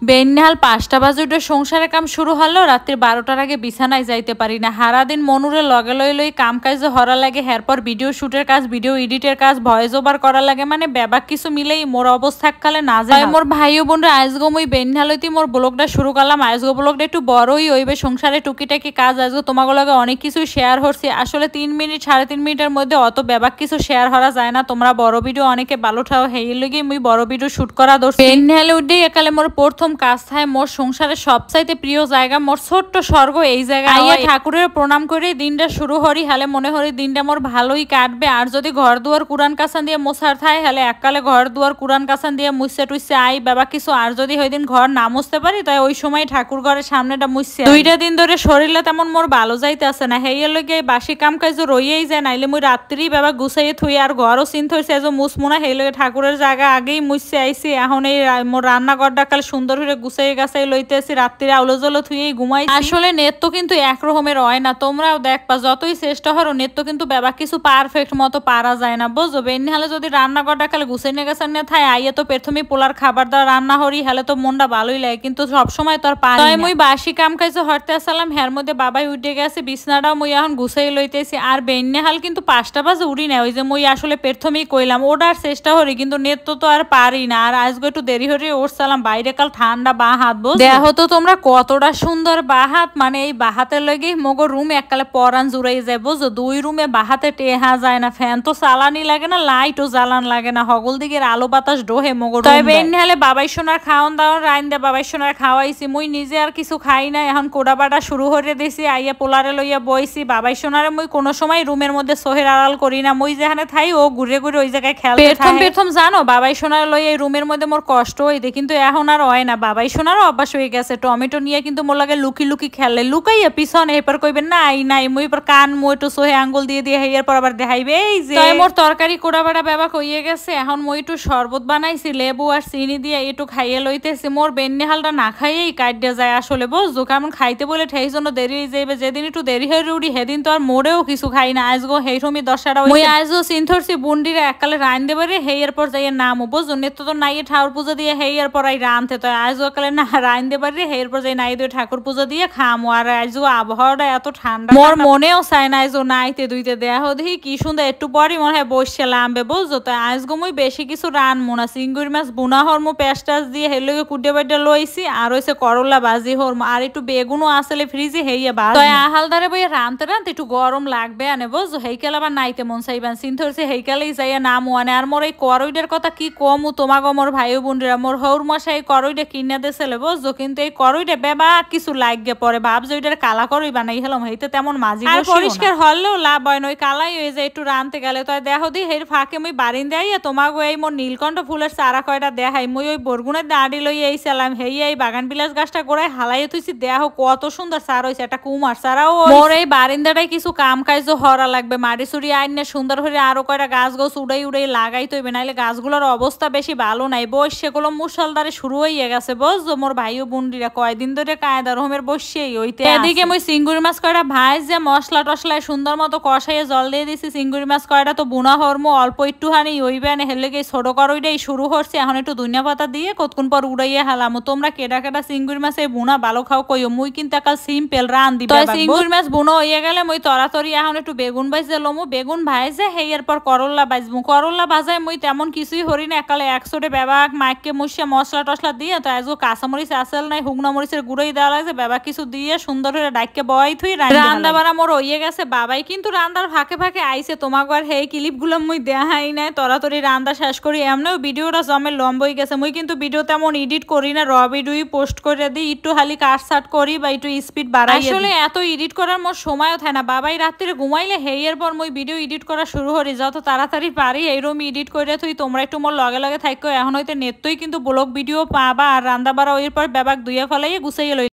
বেন্যাল ৫টা বাজে উঠে সংসারের কাম শুরু হলো। রাত্রি ১২টার আগে বিছানায় যাইতে পারি না। সারাদিন মনুরে লগে লই কাম কাজে হরা লাগে। এরপর ভিডিও শুটের কাজ, ভিডিও এডিটের কাজ, ভয়েস ওভার করা লাগে। মানে ব্যাপার কিছু মিলেই মোর অবস্থা কালে না যায়। মোর ভাই ও বোনরা আজগো মুই বেন্যালইতি মোর ব্লগটা শুরু করলাম। আজগো ব্লগটা একটু বড়ই হইবে। সংসারে টুকিটাকি কাজ আজগো তোমাগো লগে অনেক কিছু শেয়ার হরছি। আসলে ৩ মিনিট ৩.৫ মিনিটের মধ্যে অত ব্যাপার কিছু শেয়ার হরা যায় না। তোমরা বড় ভিডিও অনেকে ভালো ঠাও হেই লগে মুই বড় ভিডিও শুট করা দরছি। বেন্যালে উঠে একালে মোর প্রথম কাজ থায় মোর সংসারের সবচাইতে প্রিয় জায়গা মোর ছোট্ট স্বর্গ এই জায়গা আইয়া ঠাকুরের প্রণাম করে দিনটা শুরু হরি। হালে মনে হরি দিনটা মোর ভালোই কাটবে। আর যদি ঘর দুয়ার কুরআন কাসান দিয়ে মোছার থায় হালে এককালে ঘর দুয়ার কুরআন কাসান দিয়ে মুছছে টুইছে আই বাবা কিছু। আর যদি ওই দিন ঘর না মুছতে পারি তাই ওই সময় ঠাকুর ঘরের সামনেটা মুছছে। 2টা দিন ধরে শরীরে তেমন মোর ভালো যাইতে আছে না। হেইয়ের লগে বাসি কাম কাজ রইয়েই যায়। নাইলে মুই রাত্রি বাবা গুছাইয়ে থুই আর ঘরও চিন্তা হয়েছে এজ মুছমুনা। হেই লগে ঠাকুরের জায়গা আগেই মুছছে আইছি। এখন এই মোর রান্নাঘরটা কাল সুন্দর করে গুছাই গাছাই লইতেছি। রাত্রিরে আউলো জলো থুয়েই ঘুমাই। আসলে নেট তো কিন্তু একরকমের হয় না। তোমরাও দেখবা যতই চেষ্টা করো নেট তো কিন্তু ব্যাপার কিছু পারফেক্ট মতো পারা যায় না। বুঝো বেন্যালে যদি রান্নাঘরটা কালে গুছাই নিয়ে গেছেন না থাই আইয়া তো প্রথমেই পোলার খাবার দাবার রান্না হরি হেলে তো মনটা ভালোই লাগে। কিন্তু সবসময় তো আর পারি না। মুই বাসি কাম কাজে হরতে আসলাম। হের মধ্যে বাবাই উঠে গেছে। বিছনাটাও মুই এখন গুছাই লইতেছি। আর বেন্যাল কিন্তু 5টা বাজে উড়ি না। ওই যে মুই আসলে প্রথমেই কইলাম ওটার চেষ্টা করি কিন্তু নেট তো আর পারি না। আর আজকে একটু দেরি হরে উঠছিলাম। বাইরে কাল ঠান্ডা বা হাত বস দেহ তো তোমরা কতটা সুন্দর বাহাত। মানে এই বাহাতের লগে মগর রুম এককালে পরান জুড়াই যায়। বুঝো 2 রুমে বাহাতে টেহা যায় না। ফ্যান তো চালানি লাগে না, লাইটও জ্বালান লাগে না। হগল দিকের আলো বাতাস ডোহে মগর। তবে বেন্যালে বাবাই সোনার খাওয়ান দাওয়ান রাইন দে বাবাই সোনার খাওয়াইছি। মুই নিজে আর কিছু খাই না। এখন কোড়া বাটা শুরু হরে দিছি। আইয়া পোলারে লইয়া বইছি। বাবাই সোনারে মুই কোনো সময় রুমের মধ্যে সোহের আড়াল করি না। মুই যেখানে থাই ও ঘুরে ঘুরে ওই জায়গায় খেলতে থাকে। প্রথম জানো বাবাই সোনার লইয়া এই রুমের মধ্যে মোর কষ্ট হইতে কিন্তু এখন আর হয় না। বাবাই সোনারও অভ্যাস হয়ে গেছে। টমেটো নিয়ে কিন্তু মোর লাগে লুকি লুকি খেলে লুকাইয়া পিছনে এরপর কইবেন নাই নাই মুই এরপর কান মুই একটু সোহে আঙ্গুল দিয়ে দিয়ে এরপর আবার দেখাইবে এই যে মোর তরকারি কোড়া বাড়া ব্যাবা কইয়ে গেছে। এখন মুই একটু শরবত বানাইছি লেবু আর চিনি দিয়ে একটু খাইয়ে লইতেছি। মোর বেন্যালটা না খাইয়েই কাটিয়ে যায় আসলে বুঝছো। কারণ খাইতে বলে ঠেই জন্য দেরি হয়ে যাবে। যেদিন একটু দেরি হয়ে উঠি সেদিন তো আর মোড়েও কিছু খাই না। আজগো হেই সময় 10টা মুই আজও চিন্থরছি বুন্ডিরে এককালে রান দেবারে হেইয়ের পর যাইয়ে নামো বুঝো। নেত তো নাই ঠাকুর পুজো দিয়ে হেইয়ের পর আই রানতে তো আজও কালে না রান দেবারে হেইয়ের পর যাই নাই দিয়ে ঠাকুর পুজো দিয়ে খামো। আর আজও আবহাওয়াটা এত ঠান্ডা মোর মনেও চায় না আজও নাইতে দুইতে দেয়া দেখি কি সুন্দর। একটু পরই মনে হয় বসে লামবে বুঝছো। তো আজগো মুই বেশি কিছু রান মোনা চিংড়ি মাছ বুনা হরমো পেঁয়াজ দিয়ে হেলগে কুটে বাটে লইছি। আর হইছে করলা ভাজি হরমো আর একটু বেগুনও আসলে ফ্রিজে হেইয়া বাজ। তো আহালদারে বইয়া রানতে রানতে একটু গরম লাগবে আনে বুঝছো। হেইকাল আবার নাইতে মন চাইবান চিন্তা হচ্ছে হেইকালেই যাইয়া নামো আনে। আর মোর এই করইডের কথা কি কমু তোমাগো মোর ভাই বোনরা। মোর হৌর মশাই করইডে কিনে দিয়েছিল বুঝছো। কিন্তু এই করইডে বেবা কিছু লাগে পরে ভাবছো ওইটার কালা করই বানাই হেলাম। হেইতে তেমন মাঝি আর পরিষ্কার হলেও লাভ হয় না। ওই কালাই হয়ে যায় একটু রানতে গেলে। তো দেখো দি হের ফাঁকে মুই বারিন দেয় তোমাগো এই মোর নীলকণ্ঠ ফুলের চারা কয়টা দেখাই। মুই ওই বরগুনের দাঁড়ি লই এইছিলাম। হেই এই বাগান বিলাস গাছটা গোড়ায় হালাই তুইছি। দেখো কত সুন্দর চারা হয়েছে। একটা কুমার চারাও মোর এই বারিন্দাটাই কিছু কাম কাজ হরা লাগবে। মাটি চুরি আইন না সুন্দর করে আরো কয়টা গাছ গোছ উড়াই উড়াই লাগাই তৈবে। নাইলে গাছগুলোর অবস্থা বেশি ভালো নাই। বস সেগুলো মুসলদারে শুরু হয়ে গেছে বুঝছো। মোর ভাই ও বোনরা কয়দিন ধরে কায়দা রহমের বসেই হইতে। এদিকে মুই চিংড়ি মাছ কয়টা ভাইজ যে মশলা টসলায় সুন্দর মতো কষাইয়ে জল দিয়ে দিছি। চিংড়ি মাছ কয়টা তো বুনা হরমো অল্প একটুখানি হইবে না হেলে গিয়ে ছোট করইটাই শুরু করছি। এখন একটু ধনিয়া পাতা দিয়ে কতক্ষণ পর উড়াইয়ে হালামো। তোমরা কেডা কেডা চিংড়ি মাছ এই বুনা ভালো খাও কইও। মুই কিন্তু একাল সিম্পল রান দিবে। চিংড়ি মাছ বুনো হইয়া গেলে মুই তরাতরি এখন একটু বেগুন ভাজে লমু। বেগুন ভাইজে হেয়ার পর করলা ভাজমু। করলা ভাজায় মুই তেমন কিছুই হরি না। একালে একশোটে বেবাক মাইকে মুসে মশলা টসলা দিয়ে তো আজও কাঁচামরিচ আসল নাই হুগনা মরিচের গুঁড়োই দেওয়া লাগছে। বেবা কিছু দিয়ে সুন্দর করে ডাইকে বয়াই থুই রান্না বাড়া মোর হইয়ে গেছে। বাবাই কিন্তু রান্দার ফাঁকে ফাঁকে আইছে। তোমাকে আর হেই ক্লিপ গুলো মুই দেখাই নাই। তরাতরি রান্না শেষ করি এমনিও ভিডিওটা জমে লম্বা হয়ে গেছে। মুই কিন্তু ভিডিও তেমন এডিট করি না। র ভিডিওই পোস্ট করে দিই। একটু খালি কাট সাট করি বা একটু স্পিড বাড়াই। আসলে এত এডিট করার মোর সময়ও থাকে না। বাবাই রাত্রে ঘুমাইলে হেইয়ের পর মুই ভিডিও এডিট করা শুরু করি। যত তাড়াতাড়ি পারি এইরকম এডিট করে থুই। তোমরা একটু মোর লগে লগে থাকো। এখন হইতে নেটই কিন্তু ব্লগ ভিডিও পাবা। আর রান্না বাড়া এরপর ব্যাবাক দুইয়া ফেলাইয়ে গুছাইয়ে লই।